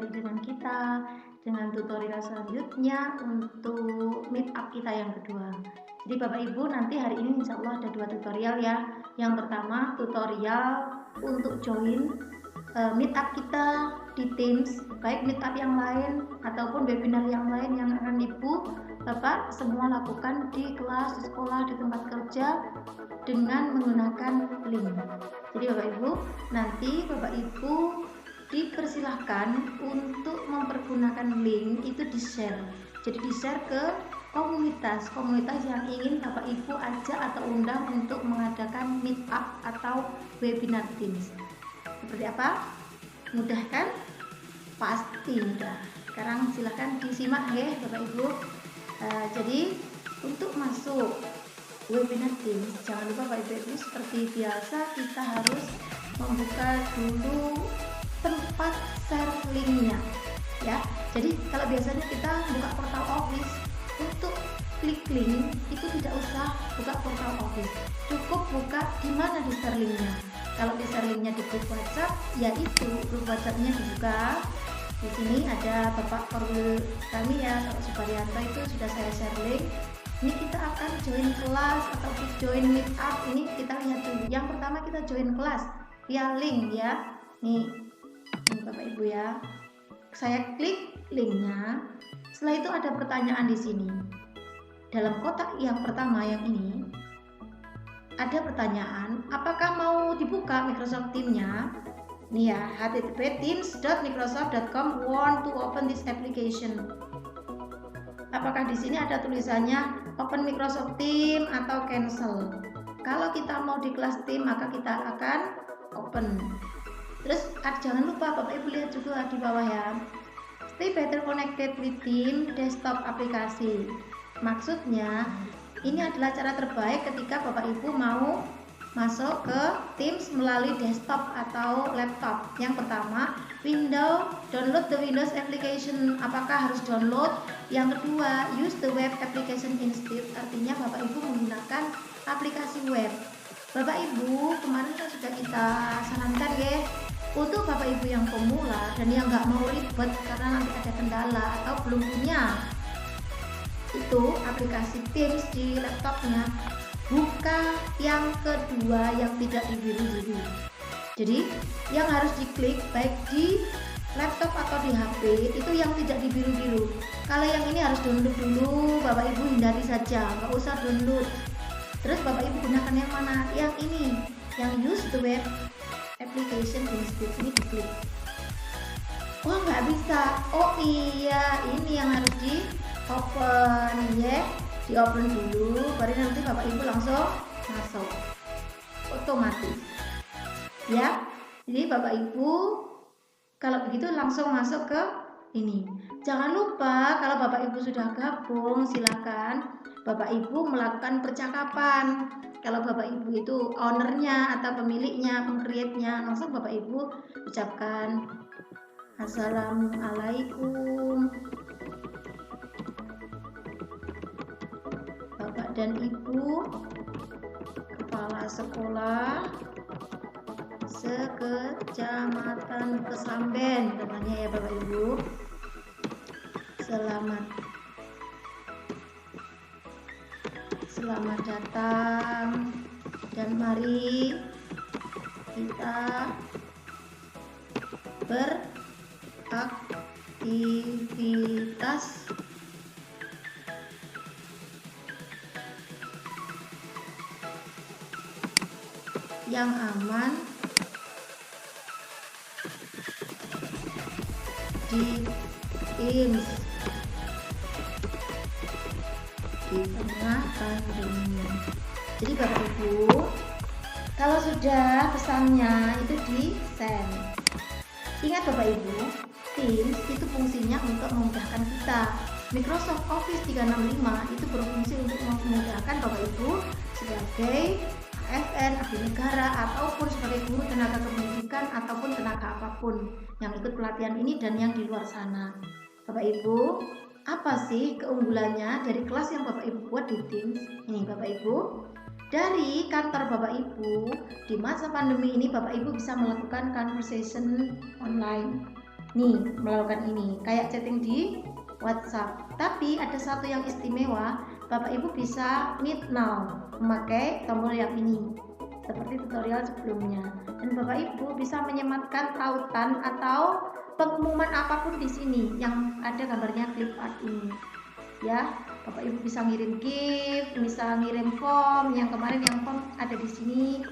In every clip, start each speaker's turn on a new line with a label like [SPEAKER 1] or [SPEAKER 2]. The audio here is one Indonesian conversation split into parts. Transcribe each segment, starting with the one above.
[SPEAKER 1] kembali dengan kita dengan tutorial selanjutnya untuk meet up kita yang kedua. Jadi Bapak Ibu, nanti hari ini insya Allah ada 2 tutorial ya. Yang pertama tutorial untuk join meet up kita di Teams, baik meet up yang lain ataupun webinar yang lain yang akan Ibu Bapak semua lakukan di kelas, di sekolah, di tempat kerja dengan menggunakan link. Jadi Bapak Ibu, nanti Bapak Ibu dipersilahkan untuk mempergunakan link itu di-share. Jadi di-share ke komunitas yang ingin Bapak Ibu ajak atau undang untuk mengadakan meet up atau webinar Teams. Seperti apa? Mudah kan? Pasti mudah. Sekarang silahkan disimak ya Bapak Ibu. Jadi untuk masuk webinar Teams, jangan lupa Bapak Ibu seperti biasa kita harus membuka dulu tempat share linknya ya. Jadi kalau biasanya kita buka portal Office, untuk klik link itu tidak usah buka portal Office, cukup buka di mana di share linknya. Kalau di share linknya di grup WhatsApp, yaitu grup WhatsAppnya dibuka. Di sini ada Bapak Korwil kami ya, Bapak Suparyanto, itu sudah saya share link. Ini kita akan join kelas atau join meet up. Ini kita lihat dulu. Yang pertama kita join kelas via link ya. Nih Bapak Ibu ya. Saya klik linknya. Setelah itu ada pertanyaan di sini. Dalam kotak yang pertama yang ini ada pertanyaan, apakah mau dibuka Microsoft Teams-nya? Nih ya, http://teams.microsoft.com want to open this application. Apakah di sini ada tulisannya open Microsoft Teams atau cancel? Kalau kita mau di kelas Teams maka kita akan open. Terus jangan lupa Bapak Ibu lihat juga di bawah ya. Stay better connected with Teams desktop aplikasi. Maksudnya ini adalah cara terbaik ketika Bapak Ibu mau masuk ke Teams melalui desktop atau laptop. Yang pertama, download the Windows application. Apakah harus download? Yang kedua, use the web application instead. Artinya Bapak Ibu menggunakan aplikasi web. Bapak Ibu, kemarin kan sudah kita sarankan ya, untuk Bapak Ibu yang pemula dan yang nggak mau ribet karena nanti ada kendala atau belum punya itu aplikasi Teams di laptopnya, buka yang kedua yang tidak dibiru-biru. Jadi yang harus diklik baik di laptop atau di HP itu yang tidak dibiru-biru. Kalau yang ini harus download dulu, Bapak Ibu hindari saja, nggak usah download. Terus Bapak Ibu gunakan yang mana? Yang ini, yang use the web application instead. Ini diklik. Oh nggak bisa. Oh iya, ini yang harus di open ya. Di open dulu, baru nanti Bapak Ibu langsung masuk otomatis ya. Jadi Bapak Ibu kalau begitu langsung masuk ke ini. Jangan lupa kalau Bapak Ibu sudah gabung, silakan Bapak Ibu melakukan percakapan. Kalau Bapak Ibu itu ownernya atau pemiliknya, pengcreate-nya, langsung Bapak Ibu ucapkan Assalamualaikum Bapak dan Ibu Kepala Sekolah Sekecamatan Kesamben, namanya ya Bapak Ibu. Selamat datang dan mari kita beraktivitas yang aman di Teams di tengah pandemi. Jadi Bapak Ibu, kalau sudah pesannya itu di send. Ingat Bapak Ibu, Teams itu fungsinya untuk memudahkan kita. Microsoft Office 365 itu berfungsi untuk memudahkan Bapak Ibu sebagai ASN, abdi negara, ataupun sebagai guru tenaga kependidikan ataupun tenaga apapun yang ikut pelatihan ini dan yang di luar sana. Bapak Ibu, apa sih keunggulannya dari kelas yang Bapak Ibu buat di Teams? Ini Bapak Ibu, dari kantor Bapak Ibu di masa pandemi ini Bapak Ibu bisa melakukan conversation online nih melakukan ini kayak chatting di WhatsApp. Tapi ada satu yang istimewa, Bapak Ibu bisa Meet Now memakai tombol yang ini seperti tutorial sebelumnya, dan Bapak Ibu bisa menyematkan tautan atau pengumuman apapun di sini yang ada gambarnya clip art ini ya. Bapak Ibu bisa ngirim gift, bisa ngirim form, yang kemarin yang form ada di sini.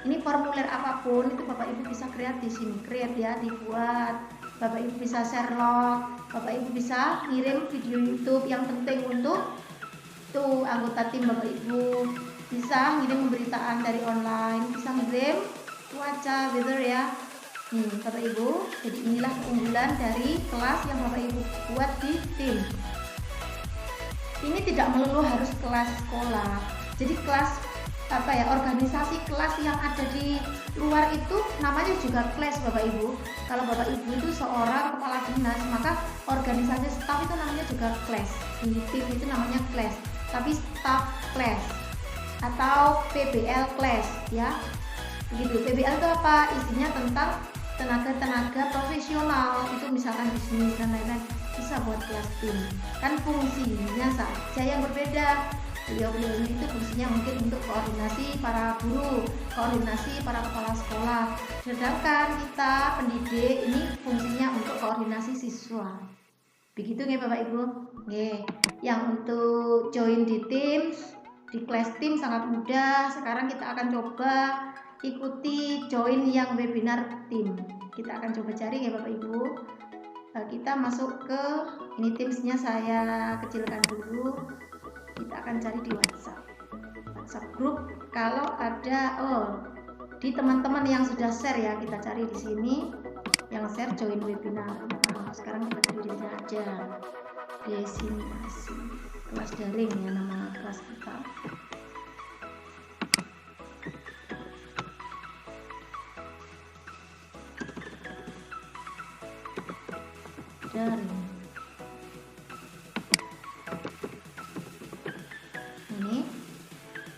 [SPEAKER 1] Ini formulir apapun itu Bapak Ibu bisa create di sini, create ya, dibuat. Bapak Ibu bisa share log, Bapak Ibu bisa ngirim video YouTube yang penting untuk tuh anggota tim Bapak Ibu, bisa ngirim pemberitaan dari online, bisa ngirim cuaca, weather ya. Nih Bapak Ibu, jadi inilah keunggulan dari kelas yang Bapak Ibu buat di tim. Ini tidak melulu harus kelas sekolah, jadi kelas organisasi kelas yang ada di luar itu namanya juga kelas Bapak Ibu. Kalau Bapak Ibu itu seorang kepala dinas, maka organisasi staff itu namanya juga kelas. Di tim itu namanya kelas, tapi staff kelas atau PBL kelas ya. Begitu. PBL itu apa? Isinya tentang tenaga profesional, itu misalkan bisnis dan lain-lain, bisa buat kelas tim. Kan fungsinya saja yang berbeda. Beliau ini itu fungsinya mungkin untuk koordinasi para guru, koordinasi para kepala sekolah, sedangkan kita pendidik ini fungsinya untuk koordinasi siswa. Begitu nggih Bapak Ibu? Nggih. Yang untuk join di Teams, di kelas tim sangat mudah. Sekarang kita akan coba ikuti join yang webinar tim. Kita akan coba cari ya Bapak Ibu. Kita masuk ke ini Teams-nya, saya kecilkan dulu. Kita akan cari di WhatsApp grup. Kalau ada di teman-teman yang sudah share ya, kita cari di sini yang share join webinar. Sekarang kita cari di sini aja, destinasi kelas daring ya, nama kelas kita. Daring. Ini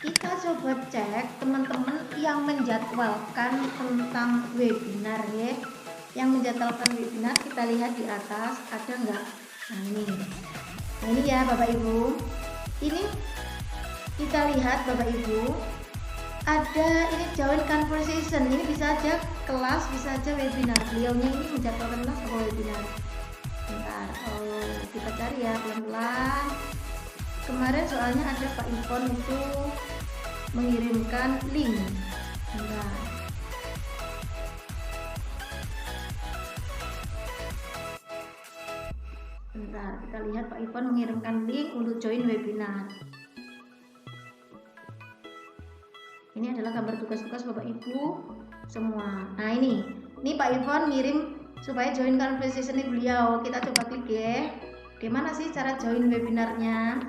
[SPEAKER 1] kita coba cek teman-teman yang menjadwalkan tentang webinar ya. Yang menjadwalkan webinar kita lihat di atas ada enggak? Nah ini ya Bapak Ibu. Ini kita lihat Bapak Ibu, ada ini join conversation. Ini bisa aja kelas, bisa aja webinar. Beliaunya ini menjadwalkan kelas atau webinar. Bentar, kita cari ya pelan-pelan. Kemarin soalnya ada Pak Ipon itu mengirimkan link. Bentar. Bentar, kita lihat Pak Ipon mengirimkan link untuk join webinar. Ini adalah gambar tugas-tugas Bapak Ibu semua. Nah ini Pak Ipon ngirim supaya join conversation beliau. Kita coba klik ya. Gimana sih cara join webinarnya?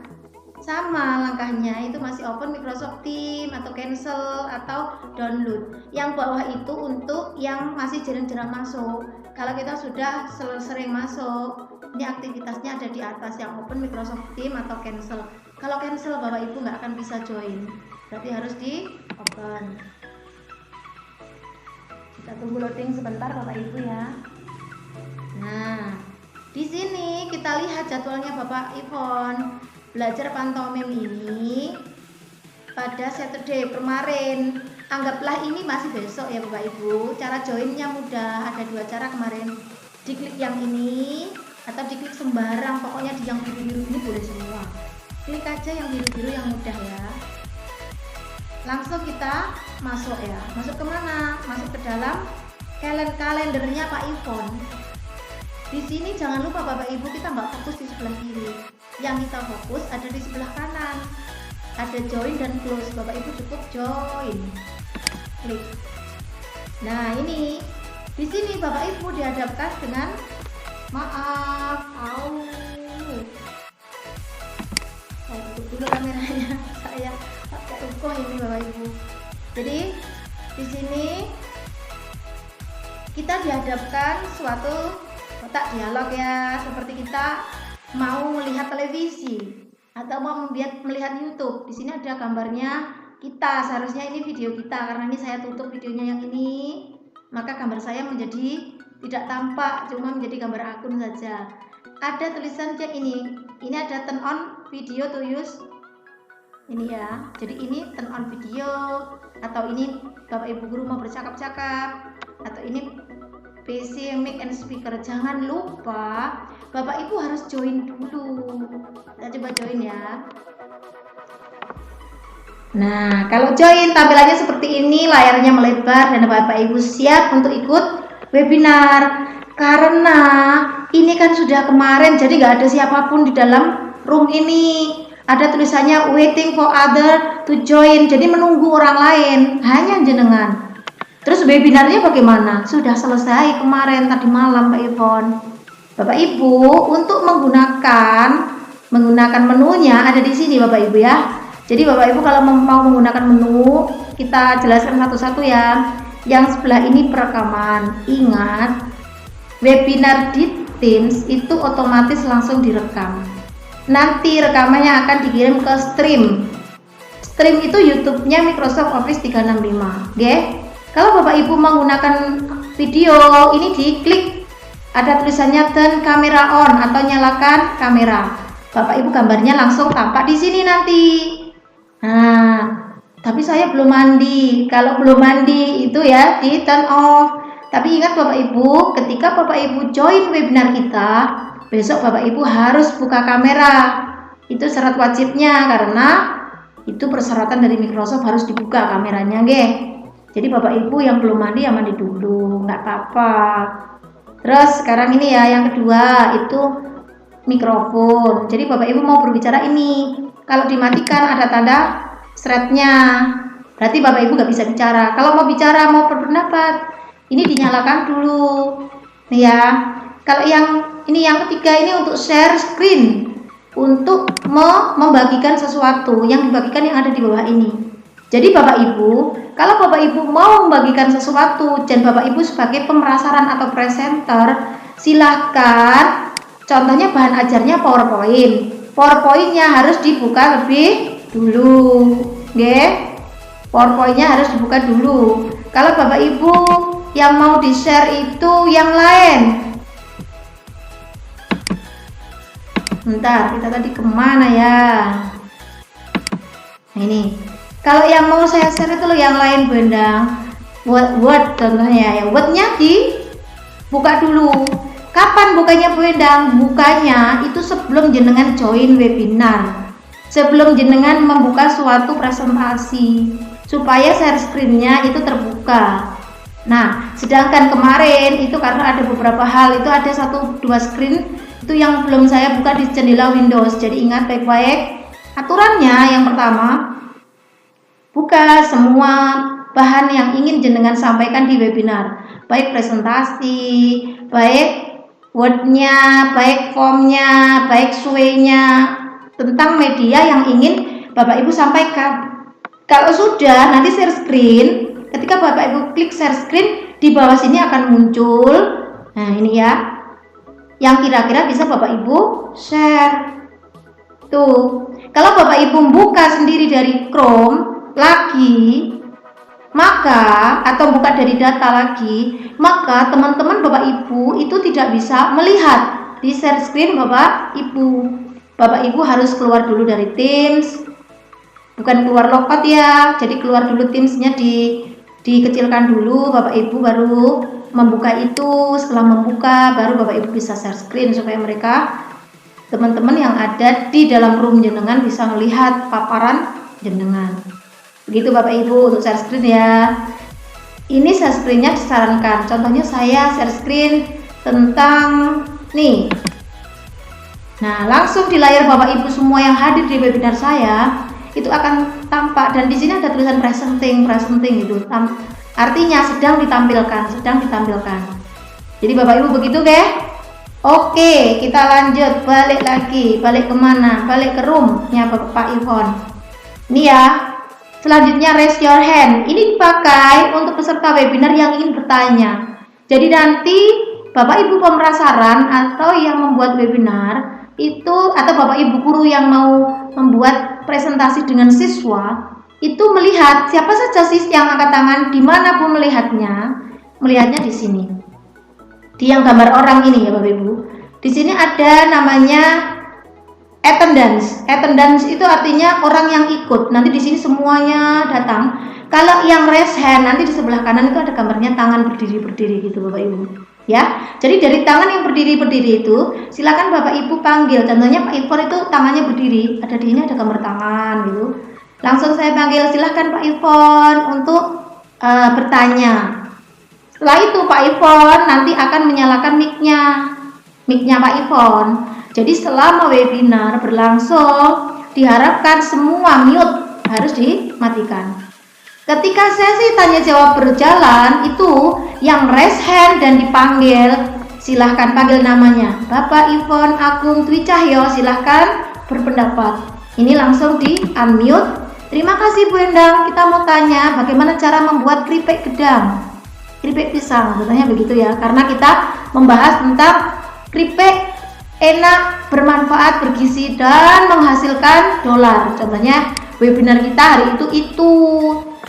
[SPEAKER 1] Sama langkahnya, itu masih open Microsoft Teams atau cancel atau download. Yang bawah itu untuk yang masih jarang-jarang masuk. Kalau kita sudah sering masuk, ini aktivitasnya ada di atas, yang open Microsoft Teams atau cancel. Kalau cancel Bapak Ibu nggak akan bisa join, berarti harus di open. Kita tunggu loading sebentar Bapak Ibu ya. Nah, di sini kita lihat jadwalnya Bapak Ipon. Belajar pantomim ini pada Saturday kemarin. Anggaplah ini masih besok ya Bapak Ibu. Cara joinnya mudah, ada dua cara kemarin. Diklik yang ini atau diklik sembarang, pokoknya di yang biru-biru ini boleh semua. Klik aja yang biru-biru yang mudah ya. Langsung kita masuk ya. Masuk kemana? Masuk ke dalam kalendernya Pak Ipon. Di sini jangan lupa Bapak Ibu, kita nggak fokus di sebelah kiri. Yang kita fokus ada di sebelah kanan. Ada join dan close. Bapak Ibu cukup join. Klik. Nah, ini di sini Bapak Ibu dihadapkan dengan saya tutup dulu kameranya. Saya pakai ruko ini Bapak Ibu. Jadi di sini kita dihadapkan suatu kotak dialog ya, seperti kita mau melihat televisi atau mau melihat YouTube. Di sini ada gambarnya kita, seharusnya ini video kita, karena ini saya tutup videonya yang ini, maka gambar saya menjadi tidak tampak, cuma menjadi gambar akun saja. Ada tulisan cek ini ada turn on video to use ini ya. Jadi ini turn on video, atau ini Bapak Ibu guru mau bercakap-cakap, atau ini PC mic and speaker. Jangan lupa Bapak Ibu harus join dulu. Kita coba join ya. Nah, kalau join tampilannya seperti ini, layarnya melebar dan Bapak Ibu siap untuk ikut webinar. Karena ini kan sudah kemarin, jadi nggak ada siapapun di dalam room ini. Ada tulisannya waiting for other to join, jadi menunggu orang lain, hanya jenengan. Terus webinarnya bagaimana? Sudah selesai kemarin tadi malam Pak Ivon. Bapak Ibu untuk menggunakan menunya ada di sini Bapak Ibu ya. Jadi Bapak Ibu kalau mau menggunakan menu, kita jelaskan satu-satu ya. Yang sebelah ini perekaman. Ingat, webinar di Teams itu otomatis langsung direkam. Nanti rekamannya akan dikirim ke stream. Stream itu YouTube-nya Microsoft Office 365. Oke? Kalau Bapak Ibu menggunakan video, ini diklik ada tulisannya turn camera on atau nyalakan kamera. Bapak Ibu gambarnya langsung tampak di sini nanti. Nah, tapi saya belum mandi. Kalau belum mandi itu ya di turn off. Tapi ingat Bapak Ibu, ketika Bapak Ibu join webinar kita, besok Bapak Ibu harus buka kamera. Itu syarat wajibnya karena itu persyaratan dari Microsoft harus dibuka kameranya, nggih. Jadi Bapak Ibu yang belum mandi ya mandi dulu, nggak apa-apa. Terus sekarang ini ya yang kedua itu mikrofon. Jadi Bapak Ibu mau berbicara ini. Kalau dimatikan ada tanda thread-nya, berarti Bapak Ibu nggak bisa bicara. Kalau mau bicara, mau berpendapat, ini dinyalakan dulu. Nih ya. Kalau yang ketiga ini untuk share screen, untuk membagikan sesuatu. Yang dibagikan yang ada di bawah ini. Jadi Bapak Ibu, kalau Bapak Ibu mau membagikan sesuatu dan Bapak Ibu sebagai pemerasaran atau presenter, silahkan. Contohnya bahan ajarnya PowerPoint. PowerPoint-nya harus dibuka lebih dulu, nggih. PowerPoint-nya harus dibuka dulu. Kalau Bapak Ibu yang mau di-share itu yang lain. Bentar, kita tadi kemana ya? Nah, ini. Kalau yang mau saya share itu loh yang lain Bu Endang. Word contohnya ya. Word-nya dibuka dulu. Kapan bukanya Bu Endang? Bukanya itu sebelum jenengan join webinar, sebelum jenengan membuka suatu presentasi, supaya share screen-nya itu terbuka. Nah, sedangkan kemarin itu karena ada beberapa hal, itu ada 1-2 screen itu yang belum saya buka di jendela Windows. Jadi ingat baik-baik aturannya. Yang pertama, buka semua bahan yang ingin jenengan sampaikan di webinar, baik presentasi, baik word-nya, baik form-nya, baik sway-nya, tentang media yang ingin Bapak Ibu sampaikan. Kalau sudah, nanti share screen, ketika Bapak Ibu klik share screen, di bawah sini akan muncul, nah ini ya, yang kira-kira bisa Bapak Ibu share. Tuh, kalau Bapak Ibu buka sendiri dari Chrome lagi, maka atau buka dari data lagi, maka teman-teman Bapak Ibu itu tidak bisa melihat di share screen Bapak Ibu. Bapak Ibu harus keluar dulu dari Teams, bukan keluar logout ya. Jadi keluar dulu Teams-nya dikecilkan dulu, Bapak Ibu baru membuka itu. Setelah membuka baru Bapak Ibu bisa share screen supaya mereka teman-teman yang ada di dalam room jenengan bisa melihat paparan jenengan. Begitu Bapak Ibu untuk share screen ya. Ini share screen-nya disarankan. Contohnya saya share screen tentang nih. Nah, langsung di layar Bapak Ibu semua yang hadir di webinar saya itu akan tampak, dan di sini ada tulisan presenting gitu. Artinya sedang ditampilkan. Jadi Bapak Ibu begitu ke? Oke, kita lanjut, balik kemana? Balik ke room-nya Pak Ivon. Ini ya. Selanjutnya raise your hand. Ini dipakai untuk peserta webinar yang ingin bertanya. Jadi nanti Bapak Ibu pemerasaran atau yang membuat webinar itu, atau Bapak Ibu guru yang mau membuat presentasi dengan siswa, itu melihat siapa saja sih yang angkat tangan, di mana Bu melihatnya? Melihatnya di sini. di yang gambar orang ini ya Bapak Ibu. Di sini ada namanya attendance. Attendance itu artinya orang yang ikut. Nanti di sini semuanya datang. Kalau yang raise hand nanti di sebelah kanan itu ada gambarnya tangan berdiri-berdiri gitu Bapak Ibu. Ya. Jadi dari tangan yang berdiri-berdiri itu silakan Bapak Ibu panggil. Contohnya Pak Ivon itu tangannya berdiri. Ada di sini ada gambar tangan gitu. Langsung saya panggil, silakan Pak Ivon untuk bertanya. Setelah itu Pak Ivon nanti akan menyalakan mic-nya Pak Ivon. Jadi selama webinar berlangsung diharapkan semua mute harus dimatikan. Ketika sesi tanya jawab berjalan itu yang raise hand dan dipanggil silahkan panggil namanya. Bapak Ivon Agung Dwi Cahyo silahkan berpendapat. Ini langsung di unmute. Terima kasih Bu Endang, kita mau tanya bagaimana cara membuat keripik gedang, keripik pisang, contohnya begitu ya. Karena kita membahas tentang keripik enak, bermanfaat, bergizi dan menghasilkan dolar. Contohnya webinar kita hari itu.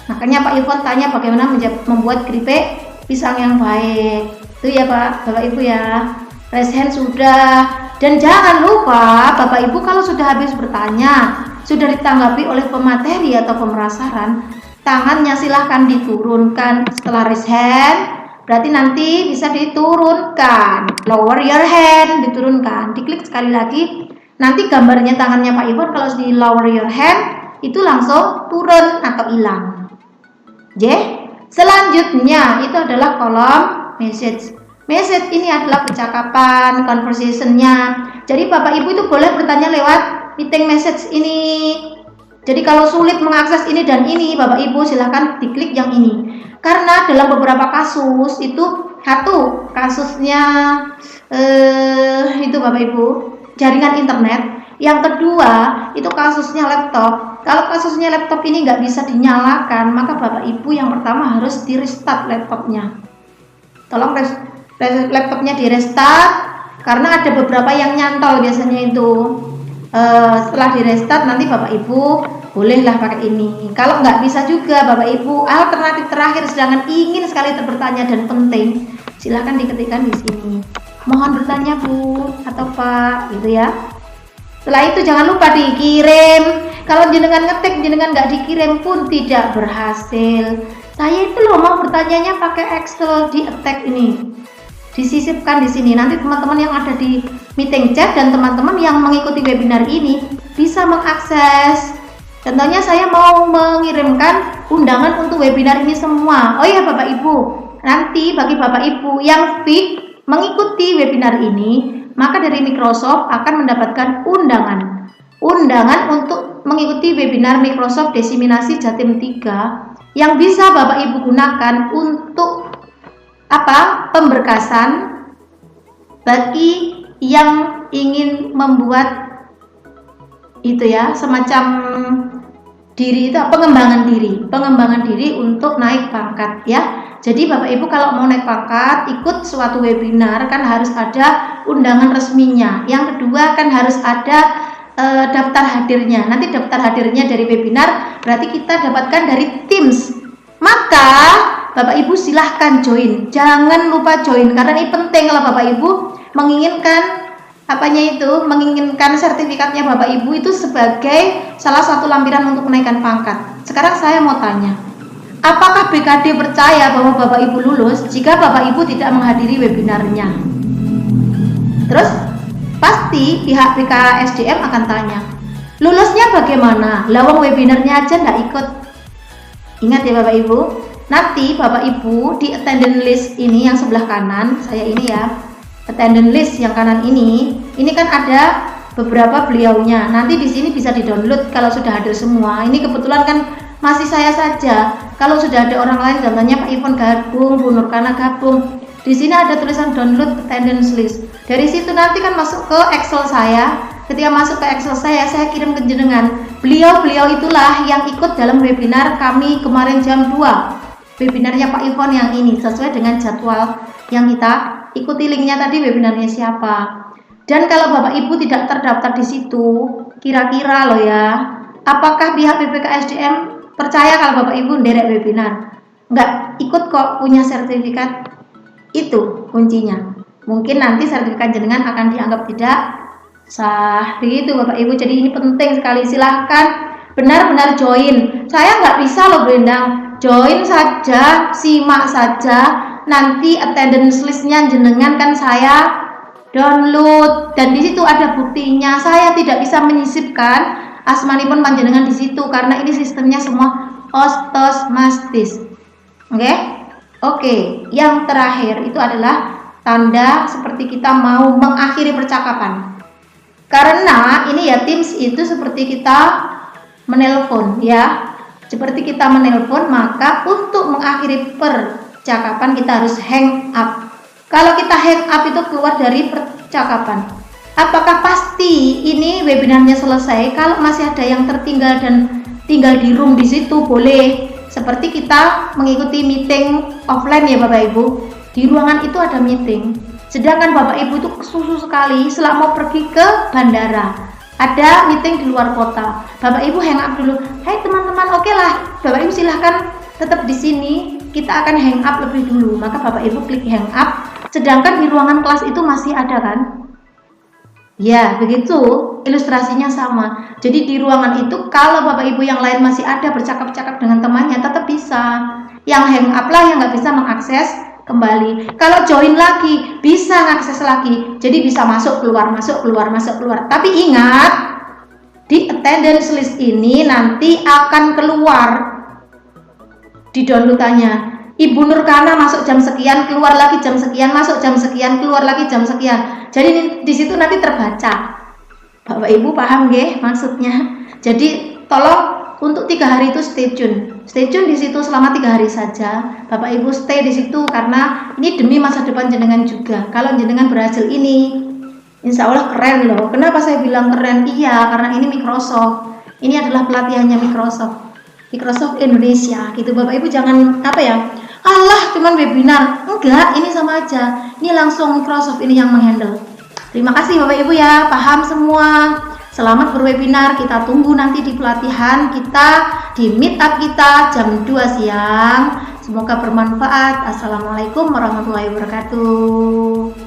[SPEAKER 1] Makanya Pak Ivon tanya bagaimana membuat keripik pisang yang baik. Itu ya Pak, Bapak Ibu ya. Raise hand sudah. Dan jangan lupa Bapak Ibu kalau sudah habis bertanya, sudah ditanggapi oleh pemateri atau pemerasaran, tangannya silahkan diturunkan setelah raise hand. Berarti nanti bisa diturunkan. Lower your hand, diturunkan. Diklik sekali lagi. Nanti gambarnya tangannya Pak Ivon kalau di lower your hand itu langsung turun atau hilang. Selanjutnya itu adalah kolom message. Message ini adalah percakapan, conversation-nya. Jadi Bapak Ibu itu boleh bertanya lewat meeting message ini. Jadi kalau sulit mengakses ini dan ini, Bapak Ibu silahkan diklik yang ini. Karena dalam beberapa kasus itu satu kasusnya itu Bapak Ibu jaringan internet. Yang kedua itu kasusnya laptop. Kalau kasusnya laptop ini nggak bisa dinyalakan, maka Bapak Ibu yang pertama harus di restart laptopnya. Tolong laptopnya di restart karena ada beberapa yang nyantol biasanya itu. Setelah di restart nanti Bapak Ibu bolehlah pakai ini. Kalau nggak bisa juga Bapak Ibu, alternatif terakhir sedangkan ingin sekali bertanya dan penting, silahkan diketikkan di sini. Mohon bertanya Bu atau Pak, gitu ya. Setelah itu jangan lupa dikirim. Kalau jenengan ngetik, jenengan nggak dikirim pun tidak berhasil. Saya itu loh mau bertanyanya pakai Excel di attack ini. Disisipkan di sini. Nanti teman-teman yang ada di meeting chat dan teman-teman yang mengikuti webinar ini bisa mengakses. Contohnya saya mau mengirimkan undangan untuk webinar ini semua. Oh ya Bapak Ibu, nanti bagi Bapak Ibu yang fit mengikuti webinar ini, maka dari Microsoft akan mendapatkan undangan untuk mengikuti webinar Microsoft Desiminasi Jatim 3 yang bisa Bapak Ibu gunakan untuk pemberkasan bagi yang ingin membuat itu ya, semacam diri itu pengembangan diri untuk naik pangkat ya. Jadi Bapak Ibu kalau mau naik pangkat ikut suatu webinar kan harus ada undangan resminya. Yang kedua kan harus ada daftar hadirnya. Nanti daftar hadirnya dari webinar berarti kita dapatkan dari Teams. Maka Bapak Ibu silahkan join. Jangan lupa join karena ini penting kalau Bapak Ibu menginginkan menginginkan sertifikatnya Bapak Ibu itu sebagai salah satu lampiran untuk menaikkan pangkat. Sekarang saya mau tanya, apakah BKD percaya bahwa Bapak Ibu lulus jika Bapak Ibu tidak menghadiri webinarnya? Terus pasti pihak BKSDM akan tanya, lulusnya bagaimana? Lawang webinarnya aja nggak ikut. Ingat ya Bapak Ibu, nanti Bapak Ibu di attendance list ini yang sebelah kanan, saya ini ya, attendance list yang kanan ini kan ada beberapa beliaunya. Nanti di sini bisa di-download kalau sudah hadir semua. Ini kebetulan kan masih saya saja. Kalau sudah ada orang lain, contohnya Pak Ivon gabung, Bu Nurkana gabung. Di sini ada tulisan download attendance list. Dari situ nanti kan masuk ke Excel saya. Ketika masuk ke Excel saya kirim ke jenengan. Beliau itulah yang ikut dalam webinar kami kemarin jam 2. Webinarnya Pak Ivon yang ini sesuai dengan jadwal yang kita ikuti, linknya tadi webinarnya siapa. Dan kalau Bapak Ibu tidak terdaftar di situ, kira-kira loh ya, apakah pihak BPKSDM percaya kalau Bapak Ibu nderek webinar? Nggak ikut kok, punya sertifikat. Itu kuncinya. mungkin nanti sertifikat jenengan akan dianggap tidak sah. Begitu Bapak Ibu, jadi ini penting sekali. Silahkan benar-benar join. Saya nggak bisa loh Bu Endang, join saja, simak saja, nanti attendance listnya jenengan kan saya download, dan di situ ada buktinya. Saya tidak bisa menyisipkan asmanipun panjenengan di situ karena ini sistemnya semua otomatis. Oke. Yang terakhir itu adalah tanda seperti kita mau mengakhiri percakapan. Karena ini ya Teams itu seperti kita menelpon ya. Seperti kita menelpon, maka untuk mengakhiri percakapan kita harus hang up. Kalau kita hang up itu keluar dari percakapan. Apakah pasti ini webinarnya selesai? Kalau masih ada yang tertinggal dan tinggal di room di situ boleh. Seperti kita mengikuti meeting offline ya Bapak Ibu. Di ruangan itu ada meeting. Sedangkan Bapak Ibu itu kesusu sekali setelah mau pergi ke bandara. Ada meeting di luar kota. Bapak Ibu hang up dulu. Hai teman-teman, oke lah. Bapak Ibu silahkan tetap di sini. Kita akan hang up lebih dulu. Maka Bapak Ibu klik hang up. Sedangkan di ruangan kelas itu masih ada kan? Ya, begitu ilustrasinya sama. Jadi di ruangan itu kalau Bapak Ibu yang lain masih ada bercakap-cakap dengan temannya, tetap bisa. Yang hang up lah yang nggak bisa mengakses kembali. Kalau join lagi, bisa mengakses lagi. Jadi bisa masuk, keluar, masuk, keluar, masuk, keluar. Tapi ingat, di attendance list ini nanti akan keluar di downloadannya. Ibu Nurkana masuk jam sekian, keluar lagi jam sekian, masuk jam sekian, keluar lagi jam sekian. Jadi di situ nanti terbaca. Bapak Ibu paham nggih maksudnya? Jadi tolong untuk 3 hari itu stay tune. Stay tune di situ selama 3 hari saja. Bapak Ibu stay di situ karena ini demi masa depan jenengan juga. Kalau jenengan berhasil ini, insya Allah keren loh. Kenapa saya bilang keren? Iya, karena ini Microsoft. Ini adalah pelatihannya Microsoft Indonesia gitu. Bapak Ibu jangan Allah cuman webinar, enggak, ini sama aja, ini langsung Microsoft ini yang menghandle. Terima kasih Bapak Ibu ya, paham semua. Selamat berwebinar, kita tunggu nanti di pelatihan kita, di meet up kita jam 2 siang. Semoga bermanfaat. Assalamualaikum warahmatullahi wabarakatuh.